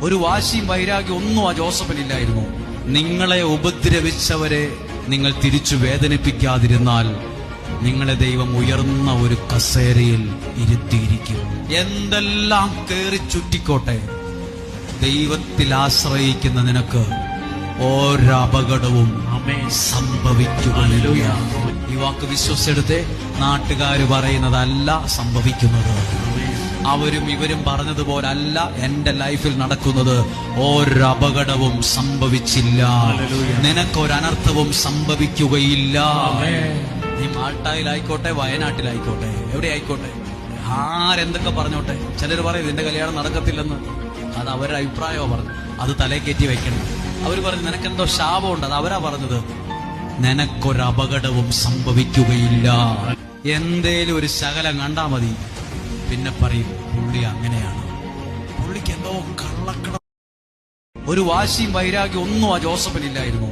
ഒരു വാശിയും വൈരാഗ്യം ഒന്നും ആ ജോസഫിനില്ലായിരുന്നു. നിങ്ങളെ ഉപദ്രവിച്ചവരെ നിങ്ങൾ തിരിച്ചു വേദനിപ്പിക്കാതിരുന്നാൽ നിങ്ങളെ ദൈവം ഉയർന്ന ഒരു കസേരയിൽ ഇരുത്തിയിരിക്കും. എന്തെല്ലാം കേറി ചുറ്റിക്കോട്ടെ, ദൈവത്തിൽ ആശ്രയിക്കുന്ന നിനക്ക് ഒരപകടവും സംഭവിക്കുകയില്ല. ഈ വാക്ക് വിശ്വസിച്ചെടുത്തേ. നാട്ടുകാർ പറയുന്നതല്ല സംഭവിക്കുന്നത്, അവരും ഇവരും പറഞ്ഞതുപോലല്ല എന്റെ ലൈഫിൽ നടക്കുന്നത്. ഒരപകടവും സംഭവിച്ചില്ല, നിനക്കൊരനർത്ഥവും സംഭവിക്കുകയില്ല. നീ മാൾട്ടായിലായിക്കോട്ടെ, വയനാട്ടിലായിക്കോട്ടെ, എവിടെ ആയിക്കോട്ടെ, ആരെന്തൊക്കെ പറഞ്ഞോട്ടെ. ചിലർ പറയും ഇതിന്റെ കല്യാണം നടക്കത്തില്ലെന്ന്. അത് അവരുടെ അഭിപ്രായമോ പറഞ്ഞു, അത് തലേ കയറ്റി വെക്കണം. അവർ പറഞ്ഞു നിനക്കെന്തോ ശാപമുണ്ട്, അത് അവരാ പറഞ്ഞത്. നിനക്കൊരപകടവും സംഭവിക്കുകയില്ല. എന്തേലും ഒരു ശകലം കണ്ടാ മതി, പിന്നെ പറയും പുള്ളി അങ്ങനെയാണ്, പുള്ളിക്ക് എന്തോ കള്ളക്കട. ഒരു വാശിയും വൈരാഗ്യം ഒന്നും ആ ജോസഫിനില്ലായിരുന്നു.